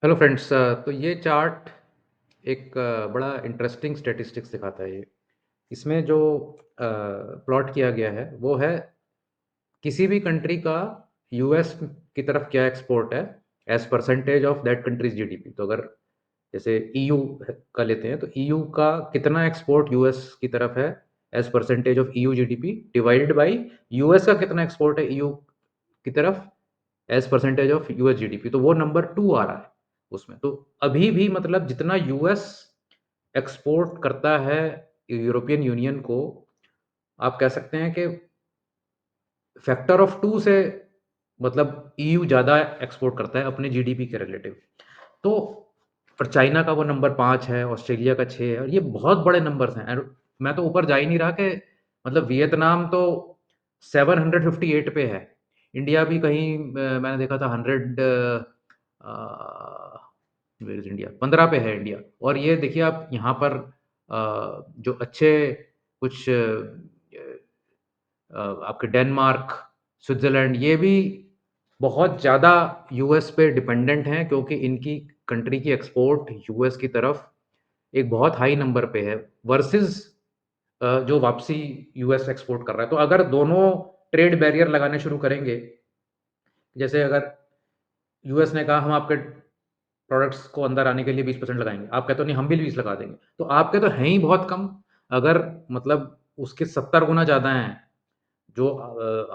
Hello friends. तो ये chart एक बड़ा इंटरेस्टिंग स्टैटिस्टिक्स दिखाता है ये। इसमें जो प्लॉट किया गया है वो है किसी भी कंट्री का यूएस की तरफ क्या एक्सपोर्ट है as percentage of that countries GDP. तो अगर जैसे ईयू का लेते हैं तो ईयू का कितना एक्सपोर्ट यूएस की तरफ है as percentage of EU GDP divided by US का कितना एक्सपोर्ट है ईयू की तरफ as percentage of US GDP, तो वो नंबर 2 आ रहा है उसमें। तो अभी भी मतलब जितना यूएस एक्सपोर्ट करता है यूरोपियन यूनियन को, आप कह सकते हैं कि फैक्टर ऑफ 2 से मतलब ईयू ज़्यादा एक्सपोर्ट करता है अपने जीडीपी के रिलेटिव। तो और चाइना का वो नंबर 5 है, ऑस्ट्रेलिया का 6 है और ये बहुत बड़े नंबर्स हैं। और मैं तो ऊपर जा ही नहीं रहा कि मतलब वियतनाम तो 758 पे है। इंडिया भी कहीं मैंने देखा था 100 वेयर इज़ इंडिया 15 पे है इंडिया। और ये देखिए आप यहाँ पर जो अच्छे कुछ आपके डेनमार्क, स्विट्ज़रलैंड ये भी बहुत ज़्यादा यूएस पे डिपेंडेंट हैं क्योंकि इनकी कंट्री की एक्सपोर्ट यूएस की तरफ एक बहुत हाई नंबर पे है वर्सेस जो वापसी यूएस एक्सपोर्ट कर रहा है। तो अगर दोनों ट्रेड बैरियर लगाने शुरू करेंगे, जैसे अगर यूएस ने कहा हम आपके प्रोडक्ट्स को अंदर आने के लिए 20% लगाएँगे, आप कहते हो नहीं हम भी 20 लगा देंगे। तो आपके तो हैं ही बहुत कम, अगर मतलब उसके 70 गुना ज़्यादा हैं जो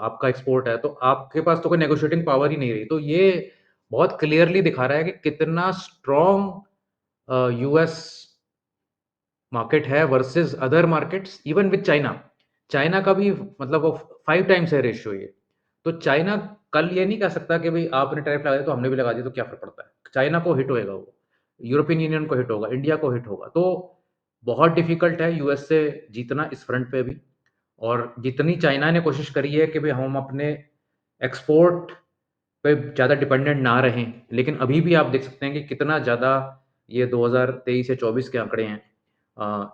आपका एक्सपोर्ट है, तो आपके पास तो कोई नेगोशिएटिंग पावर ही नहीं रही। तो ये बहुत क्लियरली दिखा रहा है कि कितना स्ट्रॉन्ग यूएस मार्केट है versus other markets even with China. China का भी मतलब वो 5 टाइम्स है रेशियो ये। तो चाइना कल ये नहीं कह सकता कि भई आपने टैरिफ लगा दिया तो हमने भी लगा दिया तो क्या फ़र्क पड़ता है। चाइना को हिट होएगा वो, यूरोपियन यूनियन को हिट होगा, इंडिया को हिट होगा। तो बहुत डिफ़िकल्ट है यूएस से जीतना इस फ्रंट पे भी। और जितनी चाइना ने कोशिश करी है कि भई हम अपने एक्सपोर्ट पे ज़्यादा डिपेंडेंट ना रहें, लेकिन अभी भी आप देख सकते हैं कि कितना ज़्यादा ये 2023 या 24 के आंकड़े हैं।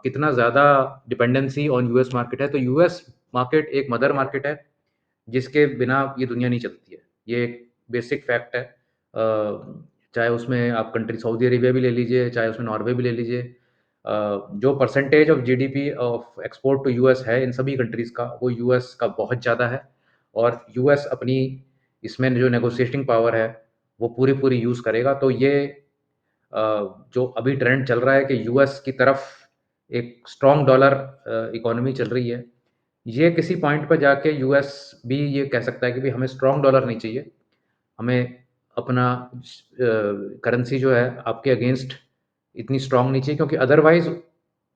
कितना ज़्यादा डिपेंडेंसी ऑन यूएस मार्केट है। तो यूएस मार्केट एक मदर मार्केट है, जिसके बिना ये दुनिया नहीं चलती है। ये एक बेसिक फैक्ट है। चाहे उसमें आप कंट्री सऊदी अरेबिया भी ले लीजिए, चाहे उसमें नॉर्वे भी ले लीजिए। जो percentage of GDP of export to US है इन सभी कंट्रीज़ का, वो यूएस का बहुत ज़्यादा है। और यूएस अपनी इसमें जो नेगोशिएटिंग पावर है, वो पूरी-पूरी यूज़ करेगा। तो ये अ, जो अभी ट्रेंड चल रहा है कि यूएस की तरफ एक स्ट्रॉन्ग डॉलर इकोनॉमी चल रही है, ये किसी पॉइंट पे जाके यूएस भी ये कह सकता है कि भई हमें स्ट्रॉन्ग डॉलर नहीं चाहिए। हमें अपना करेंसी जो है आपके अगेंस्ट इतनी स्ट्रॉन्ग नहीं चाहिए क्योंकि अदरवाइज़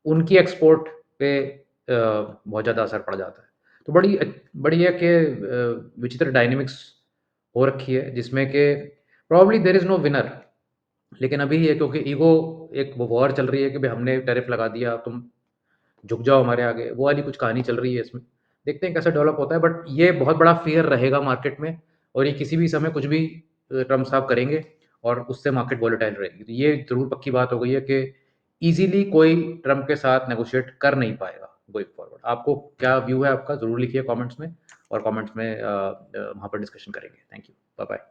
उनकी एक्सपोर्ट पे बहुत ज़्यादा असर पड़ जाता है। तो बड़ी है कि विचित्र डायनामिक्स हो रखी है जिसमें कि probably there is no winner. लेकिन अभी ये क्योंकि ईगो एक वो वॉर चल रही है कि भई हमने टैरिफ लगा दिया, तुम झुक जाओ हमारे आगे, वो वाली कुछ कहानी चल रही है इसमें। देखते हैं कैसे डेवलप होता है बट ये बहुत बड़ा फ़ियर रहेगा मार्केट में और ये किसी भी समय कुछ भी ट्रम्प साहब करेंगे और उससे मार्केट वोलेटाइल रहेगी। तो ये ज़रूर पक्की बात हो गई है कि ईज़िली कोई ट्रम्प के साथ नेगोशिएट कर नहीं पाएगा गोइंग फॉरवर्ड। आपको क्या व्यू है आपका? ज़रूर लिखिए कमेंट्स में और कमेंट्स में वहाँ पर डिस्कशन करेंगे। Thank you. बाय-बाय।